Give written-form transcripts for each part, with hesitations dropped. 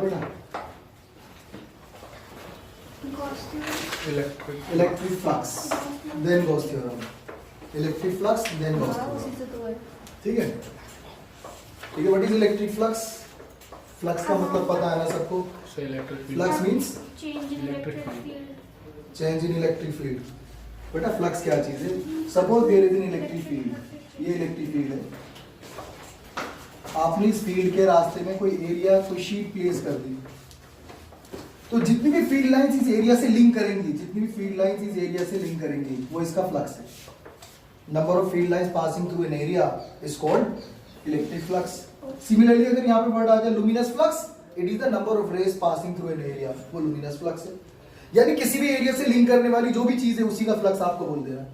बेटा? Electric flux then Gauss theorem, electric flux then Gauss theorem, ठीक है? ठीक है, what is electric flux? Flux का मतलब पता है ना सबको? Flux means change in electric field. Change in electric field. बेटा फ्लक्स क्या चीज है? Suppose there is an electric field, ये इलेक्ट्रिक फील्ड है, आपने इस फील्ड के रास्ते में कोई एरिया, कोई शीट प्लेस कर दी, तो जितनी भी फील्ड लाइंस इस एरिया से लिंक करेंगी, जितनी भी फील्ड लाइंस इस एरिया से लिंक करेंगी, वो इसका फ्लक्स है। Number of field lines passing through an area is called electric flux. Similarly अगर यहाँ पे वर्ड आ जाए luminous flux, it is the number of rays passing through an area, वो लुमिनस फ्लक्स है। यानी किसी भी एरिया से लिंक करने वाली जो भी चीज है उसी का फ्लक्स आपको बोल दे रहा है।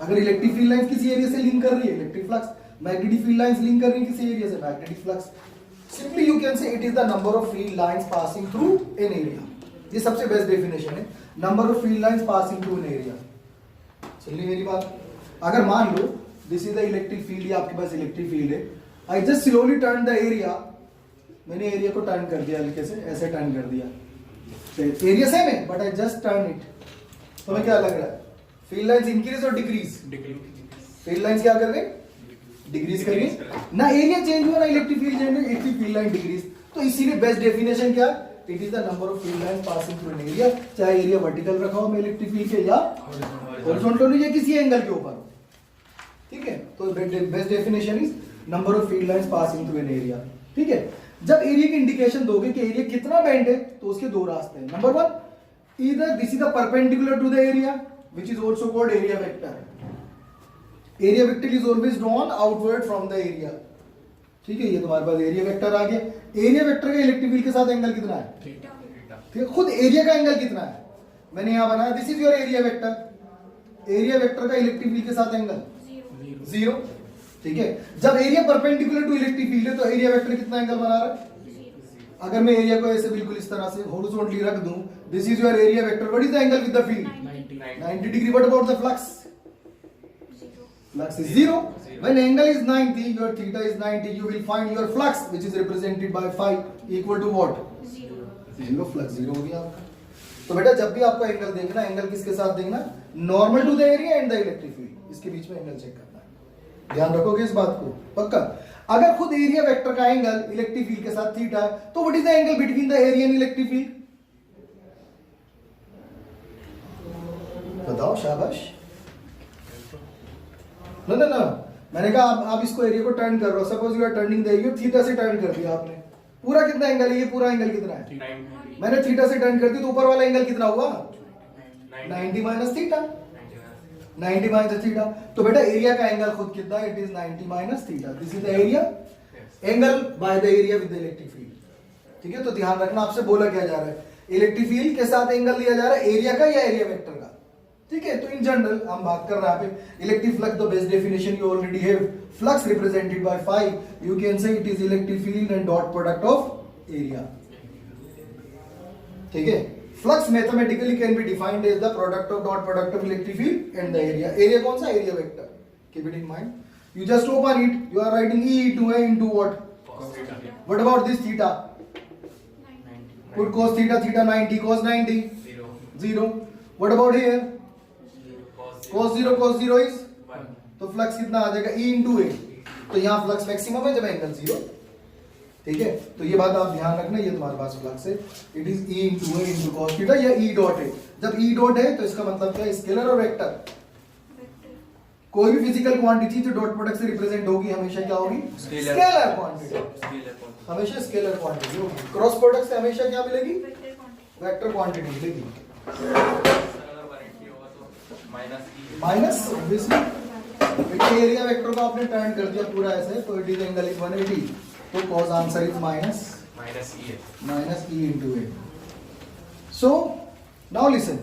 अगर इलेक्ट्रिक फील्ड लाइंस किसी एरिया से लिंक कर रही है, electric flux, magnetic field lines link कर रही है किसी एरिया से, magnetic flux. Simply you can say it is the number of field lines passing through an area. ये सबसे बेस्ट डेफिनेशन है, number of field lines passing through an area. चलिए मेरी बात, अगर मान लो this is the electric field, ये आपके पास इलेक्ट्रिक फील्ड है, I just slowly turn the area, मैंने एरिया को टर्न कर दिया, हल्के से ऐसे टर्न कर दिया, एरिया सेम है but I just turn it, तो हमें क्या लग रहा है? फील्ड लाइंस इंक्रीज और डिक्रीज? फील्ड लाइंस क्या कर रहे हैं? डिक्रीज कर रही है ना, एरिया चेंज हुआ ना, इलेक्ट्रिक फील्ड चेंज हुआ, इलेक्ट्रिक फील्ड लाइन डिक्रीज। तो इसीलिए बेस्ट डेफिनेशन क्या? It is the number of field lines passing through an area, चाहे एरिया वर्टिकल रखा हो मैं इलेक्ट्रिक फील्ड के या हॉरिजॉन्टल या किसी एंगल के ऊपर, ठीक है? तो best definition is number of field lines passing through an area, ठीक है? जब एरिया की इंडिकेशन दोगे कि एरिया कितना बेंड है, तो उसके दो रास्ते हैं। Number one, either this is the perpendicular to the area which is also called area vector. Area vector is always drawn outward from the area, ठीक है? ये तुम्हारे पास एरिया वेक्टर आ गया। एरिया वेक्टर का इलेक्ट्रिक फील्ड के साथ angle कितना है? थीटा। ठीक है, खुद एरिया का एंगल कितना है? मैंने यहां बनाया, this is your area vector, area vector का इलेक्ट्रिक फील्ड के साथ एंगल जीरो, ठीक है? जब area perpendicular to electric field है तो एरिया वेक्टर कितना एंगल बना रहा है? अगर मैं एरिया को ऐसे बिल्कुल इस तरह से हॉरिजॉन्टली रख दूं, this is your area vector, what is the angle with the field? 90 degree. What about the flux? Flux is 0. When angle is 90, your theta is 90, you will find your flux which is represented by phi equal to what? 0. Flux 0 हो गया आपका। तो बेटा जब भी आपको angle देखना, angle किसके साथ देखना? Normal to the area and the electric field, इसके बीच में एंगल चेक करना है। ध्यान रखोगे इस बात को पक्का? अगर खुद एरिया वेक्टर का एंगल इलेक्ट्रिक फील्ड के साथ थीटा है, तो what is the angle between the area and electric field? बताओ, शाबाश। ना ना ना, मैंने कहा आप इसको एरिया को टर्न कर रहे हो, suppose you are turning the area, theta से टर्न कर दिया आपने, पूरा कितना एंगल है? ये पूरा एंगल कितना है? 90। मैंने थीटा से टर्न कर दी तो ऊपर वाला एंगल कितना हुआ? 90 माइनस थीटा, 90 माइनस थीटा। तो बेटा एरिया का एंगल खुद कितना है? It is 90 minus theta. This is the area angle by the area with the electric field, ठीक है? तो ध्यान रखना, आपसे बोला क्या जा रहा है? इलेक्ट्रिक फील्ड के साथ एंगल लिया जा रहा है एरिया का या एरिया वेक्टर का, ठीक है? तो इन जनरल हम बात कर रहे हैं यहाँ पे electric flux, the best definition you already have, flux represented by phi, you can say it is electric field and dot product of area, ठीक है? Flux mathematically can be defined as the product of dot product of electric field and the area. Area कौन सा? Area vector, keep it in mind. You just open it, you are writing E into A into what? What about this theta? Put cos theta, theta 90, cos 90 0. What about here? cos 0 is 1. तो flux कितना आ जाएगा? E into A। तो यहाँ flux maximum है जब angle 0, ठीक है? तो ये बात आप ध्यान रखना, ये तुम्हारे पास फ्लक्स है, it is E into A into cos theta या E डॉट है। जब E डॉट है तो इसका मतलब क्या है? स्केलर और वेक्टर। कोई भी फिजिकल क्वांटिटी जो डॉट प्रोडक्ट से रिप्रेजेंट होगी हमेशा क्या होगी? स्केलर क्वांटिटी, हमेशा स्केलर क्वांटिटी होगी। क्रॉस प्रोडक्ट से हमेशा क्या मिलेगी? वेक्टर क्वांटिटी मिलेगी। माइनस ऑब्वियसली, एरिया वेक्टर को आपने टर्न कर दिया पूरा ऐसे, तो इट इज एंगल इज 180, तो cos answer is minus E into A। So now listen,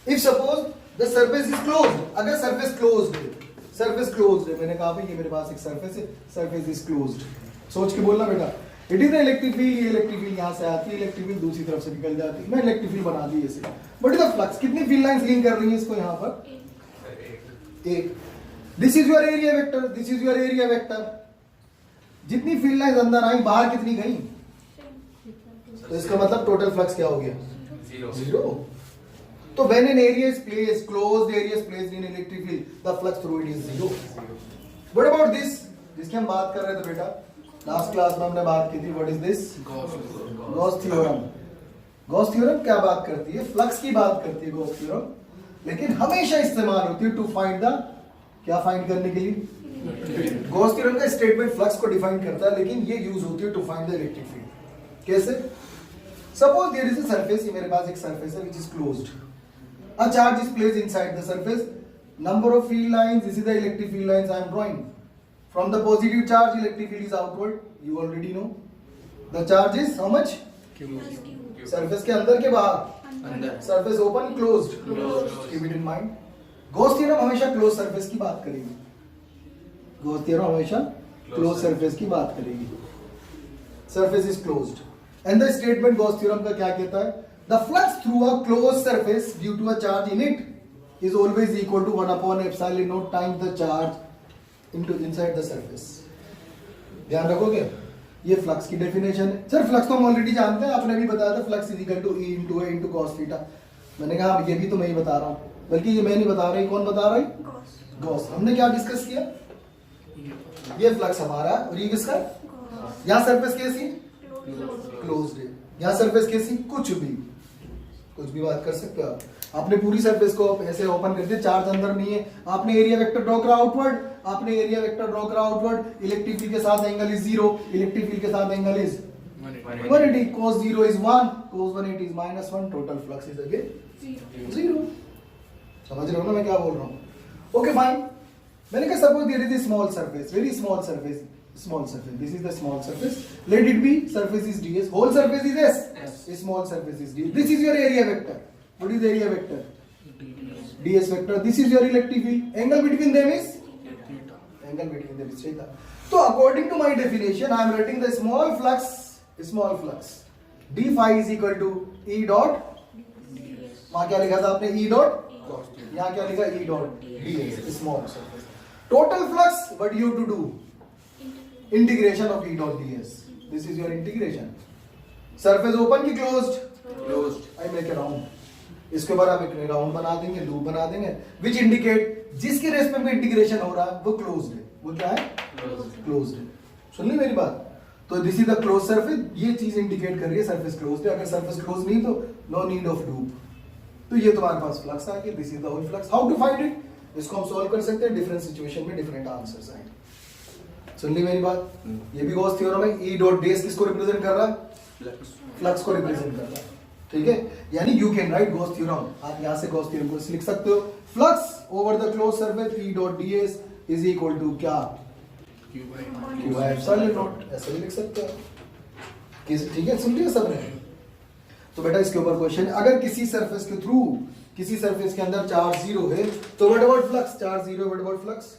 if suppose the surface is closed, अगर surface closed है, मैंने कहा भाई ये मेरे पास एक surface है, surface is closed, सोच के बोलना बेटा, इट इज इलेक्ट्रिक फील्ड, ये इलेक्ट्रिक फील्ड यहाँ से आती है, इलेक्ट्रिक फील्ड दूसरी तरफ से निकल जाती है, मैं इलेक्ट्रिक फील्ड बना दी ऐसे, बट द फ्लक्स कितनी फील्ड लाइंस लिंक कर रही है इसको यहाँ पर? एक। This is your area vector, this is your area vector. जितनी फील्ड लाइंस अंदर आई, बाहर कितनी गई? तो इसका मतलब टोटल फ्लक्स क्या हो गया? Zero. जीरो। तो when an area is placed, closed area is placed in electric field, the flux through it is zero. What about this, जिसकी हम बात कर रहे थे बेटा, लास्ट क्लास में हमने बात की थी, what is this? Gauss theorem. Gauss theorem क्या बात करती है? फ्लक्स की बात करती है गॉस थ्योरम, लेकिन हमेशा इस्तेमाल होती है टू फाइंड द, क्या फाइंड करने के लिए? गॉस थ्योरम का स्टेटमेंट फ्लक्स को डिफाइन करता है, लेकिन ये यूज होती है to find the electric field. कैसे? Suppose there is a surface, ये मेरे पास एक सरफेस है which is closed, a charge is placed inside the surface, number of field lines, this is the electric field lines I am drawing. From the positive charge, electric field is outward, you already know. The charge is how much? Surface के अंदर के बाहर? अंदर। Surface open, closed? Keep it in mind. Gauss theorem हमेशा close surface की बात करेगी। Gauss theorem हमेशा क्लोज सरफेस की बात करेगी। Surface is closed and the statement Gauss theorem का क्या कहता है? The flux through a close surface due to a charge in it is always equal to 1 upon epsilon naught times the charge into inside the surface. ध्यान रखोगे? ये flux की definition है। Sir flux तो हम ऑलरेडी जानते हैं, आपने भी बताया था, flux is equal to E into A into cos theta. मैंने कहा ये भी तो मैं ही बता रहा हूँ, बल्कि ये मैं नहीं बता रहा, कौन बता रहा है? गॉस। हमने क्या डिस्कस किया? ये फ्लक्स हमारा, और ये किसका? यहाँ सरफेस कैसी? क्लोज्ड है। यहाँ सरफेस कैसी? कुछ भी बात कर सकते हो आप। आपने पूरी सरफेस को ऐसे ओपन कर दिया, चार्ज अंदर नहीं है, आपने एरिया वेक्टर ड्रॉ करा आउटवर्ड, आपने एरिया वेक्टर ड्रॉ करा आउटवर्ड, इलेक्ट्रिक फील्ड के साथ एंगल इज 0, इलेक्ट्रिक फील्ड के साथ angle is 180, cos 0 is 1, cos 180 is -1, total flux is again 0। समझ रहे हो ना मैं क्या बोल रहा हूँ? Okay fine. मैंने कहा suppose there is a small surface, very small surface, small surface, this is the small surface, let it be, surface is ds, whole surface is s, small surface is d, this is your area vector. What is the area vector? ds vector. This is your electric field, angle between them is theta, angle between them is theta. So according to my definition I am writing the small flux d phi is equal to E dot, वहां क्या लिखा था आपने? E dot, यहाँ क्या लिखा? E dot ds, small surface. Total flux, what you have to do? Integration of E dot ds. This is your integration. Surface open की closed? Closed. I make a round. इसके बाद आप एक round बना देंगे, लूप बना देंगे, which indicate जिसके रेस्पेक्ट में इंटीग्रेशन हो रहा है वो क्लोज्ड है। वो क्या है? क्लोज्ड है। सुन ली मेरी बात? तो this is the close surface, ये चीज इंडिकेट कर रही है सरफेस क्लोज्ड है। अगर सरफेस क्लोज नहीं तो नो नीड ऑफ लूप। तो ये तुम्हारे पास फ्लक्स आ गया, this is the whole flux. How to find it? इसको हम सॉल्व कर सकते हैं, डिफरेंट सिचुएशन में डिफरेंट आंसर्स आएंगे। सुन ली मेरी बात? ये भी गॉस थ्योरम है। E डॉट ds किसको रिप्रेजेंट कर रहा है? फ्लक्स को रिप्रेजेंट कर रहा है। ठीक है, यानी you can write Gauss theorem, आप यहां से गॉस थ्योरम को लिख सकते हो, flux over the close surface E dot ds is equal to क्या? Q by एप्सिलॉन नॉट, ऐसे भी लिख सकते हो। ठीक है, सुन लिया सबने? तो बेटा इसके ऊपर क्वेश्चन, अगर किसी सरफेस के थ्रू, किसी सरफेस के अंदर चार्ज 0 है तो what about flux? Charge 0, what about flux?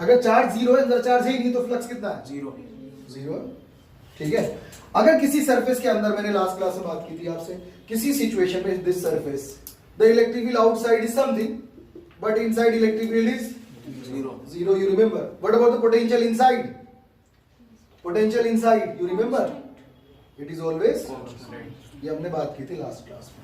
अगर चार्ज 0 है, अंदर चार्ज ही नहीं, तो फ्लक्स कितना है? 0। ठीक है, अगर किसी सरफेस के अंदर, मैंने लास्ट क्लास में बात की थी आपसे, किसी सिचुएशन में this surface, the electric field outside is something but inside electric field is 0, you remember? What about the potential inside? Potential inside, you remember? It is always constant। ये हमने बात की थी लास्ट क्लास में।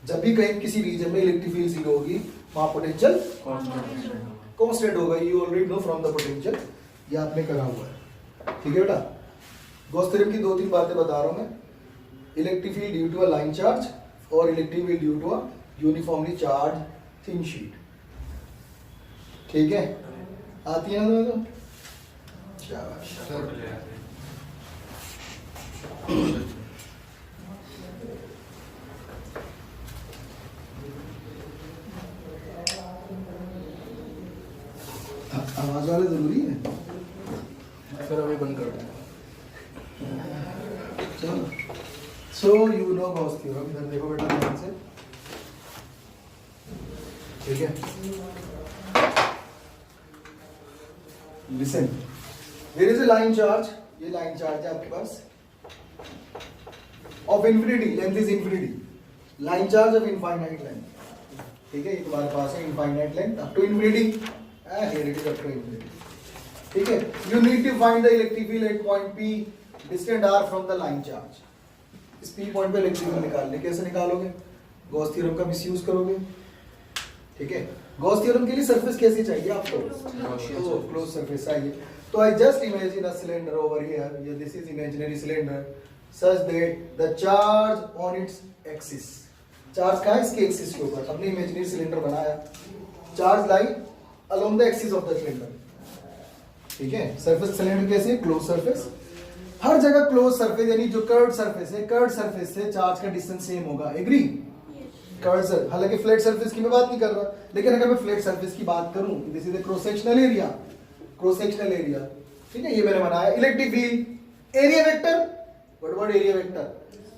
जब भी कहीं किसी रीजन में इलेक्ट्रिक फील्ड 0 होगी, वहां पोटेंशियल कांस्टेंट होगा। You already know from the potential, ये आपने करा हुआ है। ठीक है बेटा, गॉस थ्योरम की 2-3 बातें बता रहा हूं मैं। Electric field due to a line charge और electric field due to a uniformly charge thin sheet. ठीक है, आती है ना तुम्हें? तो शाबाश। आवाज वाले जरूरी है सर, अभी बंद कर दो। चलो, so you know Gauss theorem, इधर देखो बेटा ध्यान से। ठीक है, listen, there is a line charge, ये लाइन चार्ज है आपके पास, of infinity, length is infinity, line charge of infinite length. ठीक है, ये तुम्हारे पास है infinite length up to infinity, here it is up to infinity। ठीक है, you need to find the electric field at point P, distant r from the line charge। इस P point पे इलेक्ट्रिक फील्ड निकालने, कैसे निकालोगे? Gauss theorem का misuse करोगे, ठीक है। गॉस थ्योरम के लिए सरफेस कैसी चाहिए आपको? तो क्लोज सरफेस चाहिए। तो I just imagine a cylinder over here, this is imaginary cylinder, such that the charge on its axis, charge का है इसके एक्सिस के ऊपर, हमने इमेजिनरी सिलेंडर बनाया, charge lie along the axis of the cylinder, ठीक है। सरफेस सिलेंडर कैसे? Close surface. हर जगह क्लोज सरफेस यानी जो कर्व्ड सरफेस है, कर्व्ड सरफेस से चार्ज का डिस्टेंस सेम होगा, एग्री? कर्व्ड सरफेस, हालांकि फ्लैट सरफेस की मैं बात नहीं कर रहा, लेकिन अगर मैं फ्लैट सरफेस की बात करूं, this is the cross sectional area, cross sectional area, ठीक है, ये मैंने बनाया। Electric field area vector, what about area vector?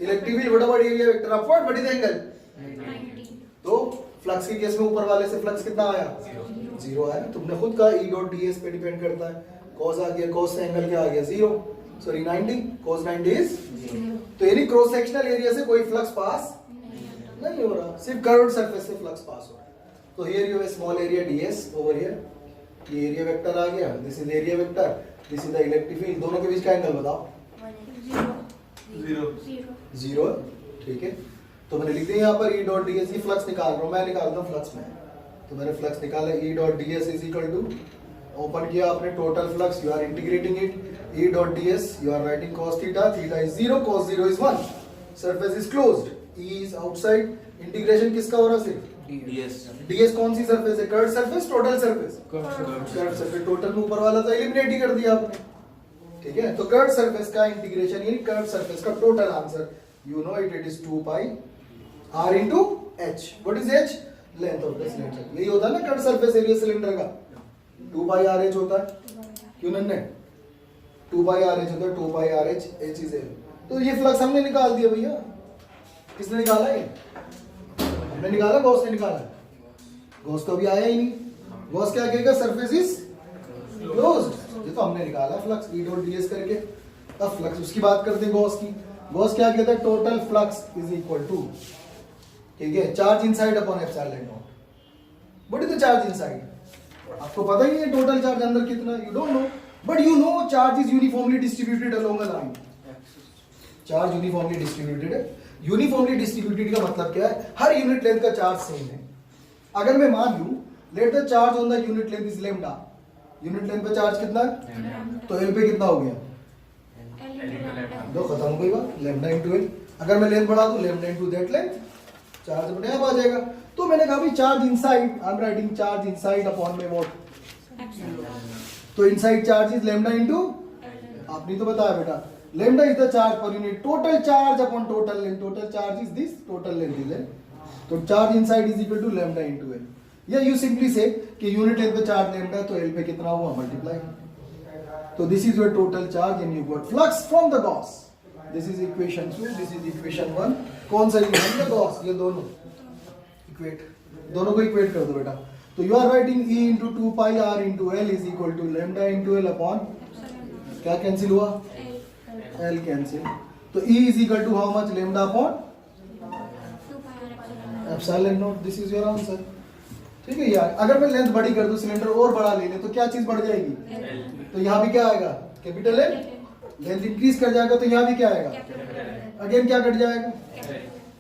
Electric field what about area vector? Upward, what is angle? 90. तो फ्लक्स के केस में ऊपर वाले से फ्लक्स कितना आया? जीरो आया। तुमने खुद कहा ई डॉट डी एस पे डिपेंड करता है, कॉस आ गया, कॉस से एंगल क्या आ गया? Zero, sorry 90, cos 90 is 0. तो यानी क्रॉस सेक्शनल एरिया से कोई फ्लक्स पास नहीं हो रहा, सिर्फ कर्व्ड सरफेस से फ्लक्स पास हो रहा है। तो here you have small area ds over here, ये एरिया वेक्टर आ गया, this is area vector, this is the electric field, दोनों के बीच का एंगल बताओ? 0. जीरो, ठीक है। तो मैंने लिख दिया यहाँ पर E डॉट ds, ये फ्लक्स निकाल रहा हूँ मैं, निकालता हूँ फ्लक्स में, तो मैंने फ्लक्स निकाला E dot ds is equal to, open किया आपने total flux, you are integrating it, E dot ds, you are writing cos theta, theta is 0, cos 0 is 1, surface is closed, E is outside, integration किसका हो रहा सिर्फ? ds कौन सी surface है? Curved surface, total surface? Curved surface, total में ऊपर वाला तो एलिमिनेट ही कर दिया आपने, ठीक है। तो कर्व्ड सरफेस का इंटीग्रेशन यानी कर्व्ड सरफेस का total answer, you know it, it is 2 pi r into h, what is h? Length of the cylinder, यही होता है ना कर्व्ड सरफेस एरिया सिलेंडर का, 2 pi r h होता है, क्यों नन्हे? 2 pi r h होता है, 2 pi r h, h is l। तो ये फ्लक्स हमने निकाल दिया भैया, किसने निकाला? ये हमने निकाला, गॉस ने निकाला? गॉस तो अभी आया ही नहीं, गॉस क्या कहेगा? सरफेस इज क्लोज्ड, ये तो हमने निकाला फ्लक्स E डॉट ds करके। अब फ्लक्स उसकी बात करते हैं गॉस की, गॉस क्या कहता है? Total flux is equal to, ठीक है, charge inside upon epsilon naught. What is the charge inside? आपको पता ही है टोटल चार्ज अंदर कितना, you don't know, but you know charge is uniformly distributed along a line, charge uniformly distributed है। uniformly distributed का मतलब क्या है? हर यूनिट लेंथ का चार्ज सेम है। अगर मैं मान लूं let the charge on the unit length is lambda, unit length पे चार्ज कितना है? तो L पे कितना हो गया? दो खत्म हो गई बात, lambda into L। अगर मैं लेंथ बढ़ा दूं lambda into that length, charge अपने आप आ जाएगा। तो मैंने कहा भाई charge inside, I am writing charge inside upon में व्हाट? तो inside charge is lambda into, आपने तो बताया बेटा, lambda is the charge per unit, total charge upon total length, total charge is this, total length is L, तो charge inside is equal to lambda into L. या you simply say कि unit length पे charge lambda, तो L पे कितना हुआ? Multiply. तो this is your total charge and you got flux from the Gauss. This is equation 2, this is equation 1। कौन सा इक्वेशन? गॉस, ये दोनों इक्वेट, दोनों को इक्वेट कर दो बेटा। तो you are writing E into 2 pi r into L is equal to lambda into L upon, क्या कैंसिल हुआ? L cancel. तो E is equal to how much? lambda upon 2 pi r epsilon naught, this is your answer, ठीक है यार। अगर मैं length बड़ी कर दूं, सिलेंडर और बड़ा ले ले, तो क्या चीज बढ़ जाएगी? तो यहाँ भी क्या आएगा? Capital L। लेंथ इंक्रीज कर जाएगा तो यहाँ भी क्या आएगा? अगेन क्या कट जाएगा?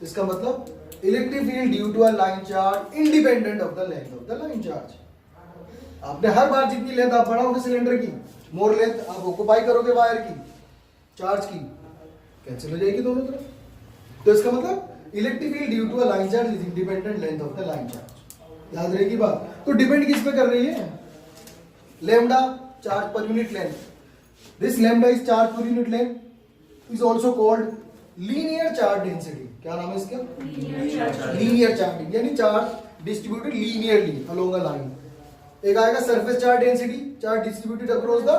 इसका मतलब electric field due to a line charge independent of the length of the line charge. आपने हर बार जितनी लेंथ आप बढ़ाओगे सिलेंडर की, मोर लेंथ आप ऑक्युपाई करोगे वायर की, चार्ज की, कैंसिल हो जाएगी दोनों तरफ। तो इसका मतलब electric field due to a line charge is independent length of the line charge. याद रहेगी बात। तो डिपेंड किस पे कर रही है? Lambda charge per unit length. This lambda is charge per unit length is also called linear charge density. क्या नाम है इसका? लीनियर चार्ज, यानी charge distributed linearly along a line. एक आएगा surface charge density, charge distributed across the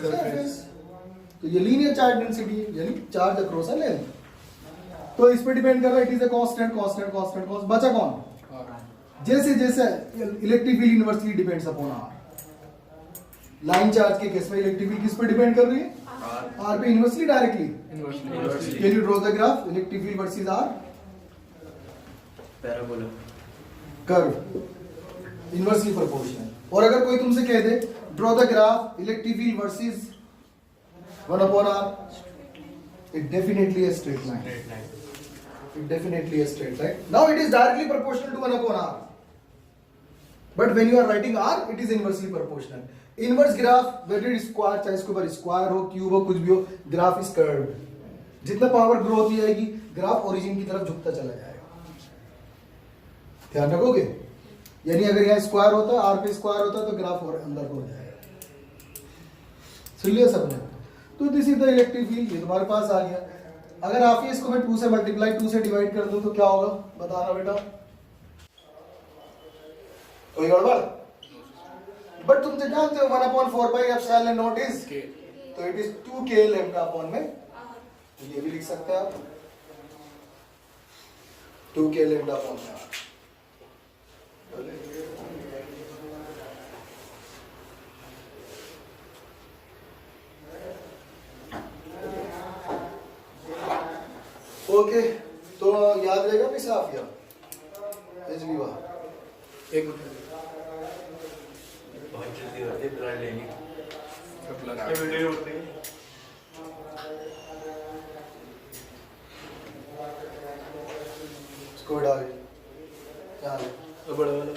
surface. तो ये linear charge density है, यानी चार्ज अक्रॉस अ लेंथ। तो इस पे डिपेंड कर रहा है, it is a constant constant constant constant. बचा कौन? जैसे जैसे electric field inversely depends upon r. Line charge के केस में इलेक्ट्रिक फील्ड किस पे डिपेंड कर रही है? आर पे inversely directly. Can you draw the graph electric field versus r? Parabola, curve inversely proportional. और अगर कोई तुमसे कह दे draw the graph electric field versus 1 upon r, It definitely a straight line. Straight line. It definitely a straight line. Now it is directly proportional to 1 upon r. But when you are writing r, it is inversely proportional. Inverse graph, whether it is square, चाहे इसके ऊपर square हो, cube हो, कुछ भी हो, graph is curved. जितना power grow होती जाएगी, ग्राफ ओरिजिन की तरफ झुकता चला जाएगा. ध्यान रखोगे? यानी अगर यहाँ स्क्वायर होता, आर पे स्क्वायर होता, तो ग्राफ और अंदर को हो जाएगा. सुन लिया सबने? तो this is the electric field. ये तुम्हारे पास आ गया. अगर आप इसको मैं 2 से मल्टीप्लाई 2 से डिवाइड कर दूं तो क्या होगा? बताना बेटा. कोई गड़बड़? बट तुम तो जानते हो 1/4 pi epsilon not is K. तो it is 2k lambda upon में. तो ये भी लिख सकते हैं आप 2k लैम्डा अपॉन में. ओके, तो याद रहेगा भी साफ या एच बी वाह. एक मिनट. बहुत जल्दी होती है ब्लड लेनी. कब लगा? ये वीडियो होती है. इसको डाल क्या है? तो बड़ा वाला